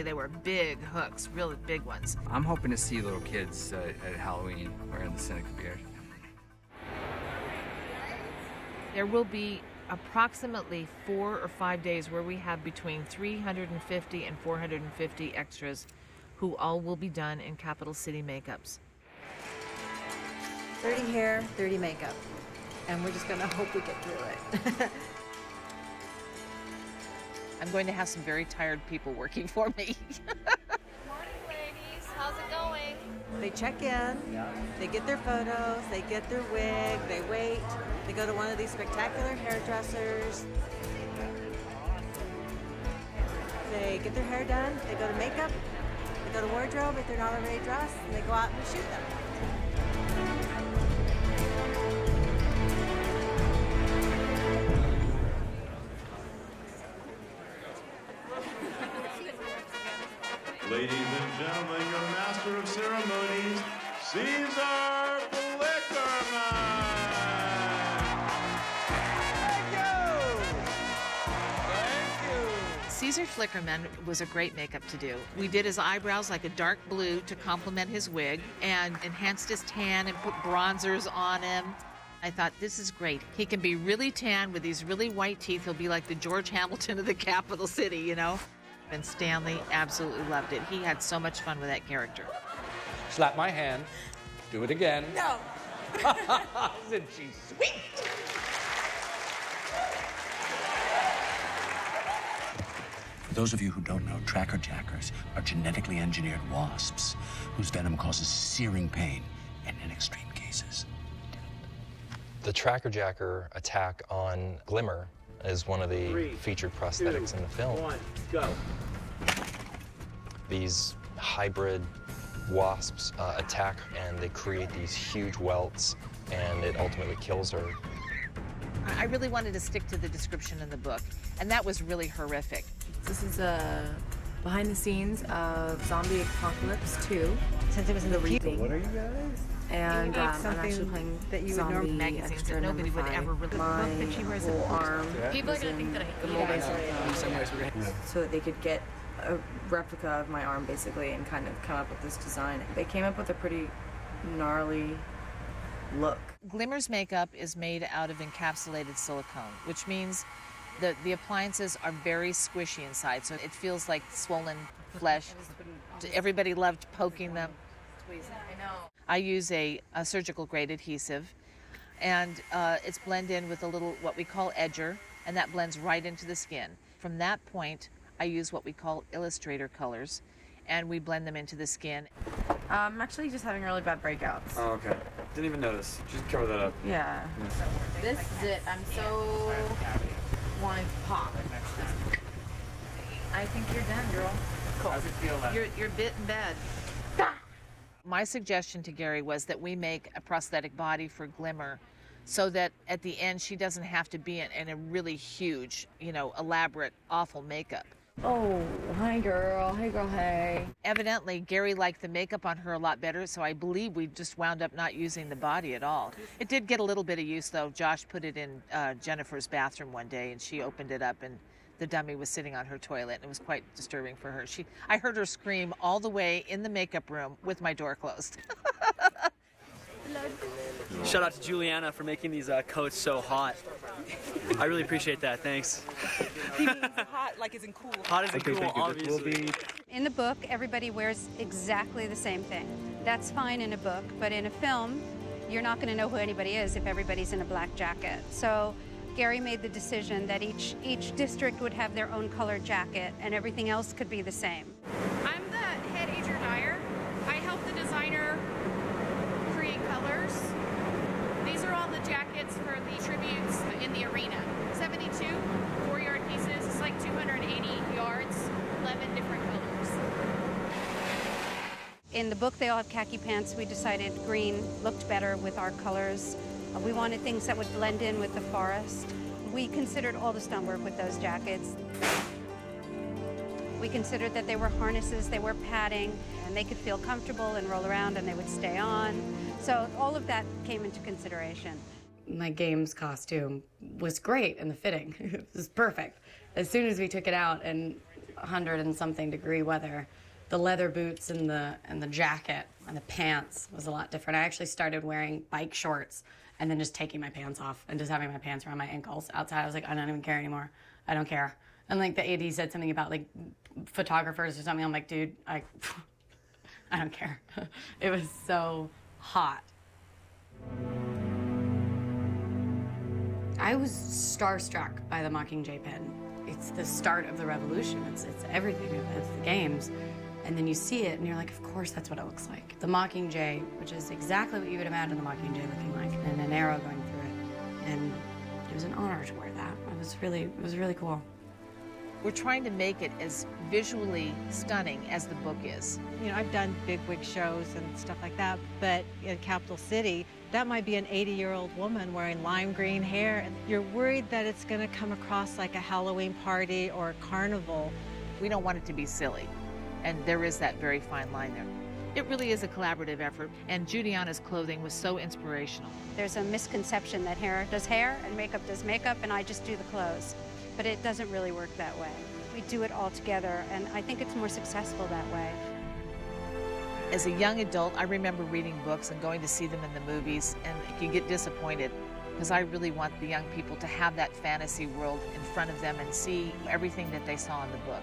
They were big hooks, really big ones. I'm hoping to see little kids at Halloween wearing the Seneca beard. There will be approximately 4 or 5 days where we have between 350 and 450 extras who all will be done in capital city makeups. 30 hair, 30 makeup. And we're just gonna hope we get through it. I'm going to have some very tired people working for me. Morning, ladies. How's it going? They check in, they get their photos, they get their wig, they wait, they go to one of these spectacular hairdressers. They get their hair done, they go to makeup, they go to wardrobe if they're not already dressed, and they go out and shoot them. Ladies and gentlemen, your master of ceremonies, Caesar Flickerman! Thank you! Caesar Flickerman was a great makeup to do. We did his eyebrows like a dark blue to complement his wig and enhanced his tan and put bronzers on him. I thought, this is great. He can be really tan with these really white teeth. He'll be like the George Hamilton of the capital city, you know? And Stanley absolutely loved it. He had so much fun with that character. Slap my hand. Do it again. No. Isn't she sweet? For those of you who don't know, tracker jackers are genetically engineered wasps whose venom causes searing pain and, in extreme cases, The tracker jacker attack on Glimmer is one of the featured prosthetics in the film. 1, go. These hybrid wasps attack and they create these huge welts and it ultimately kills her. I really wanted to stick to the description in the book, and that was really horrific. This is behind the scenes of Zombie Apocalypse 2. Since it was in the reading. What are you guys? And I'm actually playing that you would Zombie normally magazines Extra that nobody would 5. ever really My look that she wears whole it. arm People are was gonna in think that I the hate mold it. so that they could get a replica of my arm basically and kind of come up with this design. They came up with a pretty gnarly look. Glimmer's makeup is made out of encapsulated silicone, which means the appliances are very squishy inside, so it feels like swollen flesh. Everybody loved poking them. I use a surgical grade adhesive, and it's blended in with a little what we call edger, and that blends right into the skin. From that point, I use what we call illustrator colors, and we blend them into the skin. I'm actually just having really bad breakouts. Oh, okay. Didn't even notice. Just cover that up. Yeah. This is it. I'm so wanting to pop. I think you're done, girl. Cool. How's it feel like? You're bit in bed. My suggestion to Gary was that we make a prosthetic body for Glimmer so that at the end she doesn't have to be in a really huge, elaborate, awful makeup. Oh, hi girl. Hey girl, hey. Evidently, Gary liked the makeup on her a lot better, so I believe we just wound up not using the body at all. It did get a little bit of use, though. Josh put it in Jennifer's bathroom one day, and she opened it up, and the dummy was sitting on her toilet, and it was quite disturbing for her. I heard her scream all the way in the makeup room with my door closed. Shout out to Juliana for making these coats so hot. I really appreciate that. Thanks. He means hot, like it's in cool. Hot as in cool, obviously. In the book, everybody wears exactly the same thing. That's fine in a book, but in a film, you're not going to know who anybody is if everybody's in a black jacket. So Gary made the decision that each district would have their own colored jacket and everything else could be the same. I'm the head ager dyer. I help the designer create colors. These are all the jackets for the tributes in the arena. 72 4-yard pieces. It's like 280 yards, 11 different colors. In the book, they all had khaki pants. We decided green looked better with our colors. We wanted things that would blend in with the forest. We considered all the stuntwork with those jackets. We considered that they were harnesses, they were padding, and they could feel comfortable and roll around and they would stay on. So all of that came into consideration. My games costume was great and the fitting. It was perfect. As soon as we took it out and 100 and something degree weather, the leather boots and the jacket and the pants was a lot different. I actually started wearing bike shorts and then just taking my pants off and just having my pants around my ankles outside. I was like, I don't even care anymore. I don't care. And like the AD said something about like photographers or something. I'm like, dude, I don't care. It was so hot. I was starstruck by the Mockingjay pen. It's the start of the revolution. It's everything. It's the games. And then you see it and you're like, of course that's what it looks like. The Mockingjay, which is exactly what you would imagine the Mockingjay looking like, and an arrow going through it. And it was an honor to wear that. It was really cool. We're trying to make it as visually stunning as the book is. You know, I've done big wig shows and stuff like that, but in Capital City, that might be an 80-year-old woman wearing lime green hair, and you're worried that it's going to come across like a Halloween party or a carnival. We don't want it to be silly, and there is that very fine line there. It really is a collaborative effort, and Juliana's clothing was so inspirational. There's a misconception that hair does hair and makeup does makeup, and I just do the clothes. But it doesn't really work that way. We do it all together, and I think it's more successful that way. As a young adult, I remember reading books and going to see them in the movies, and you get disappointed because I really want the young people to have that fantasy world in front of them and see everything that they saw in the book.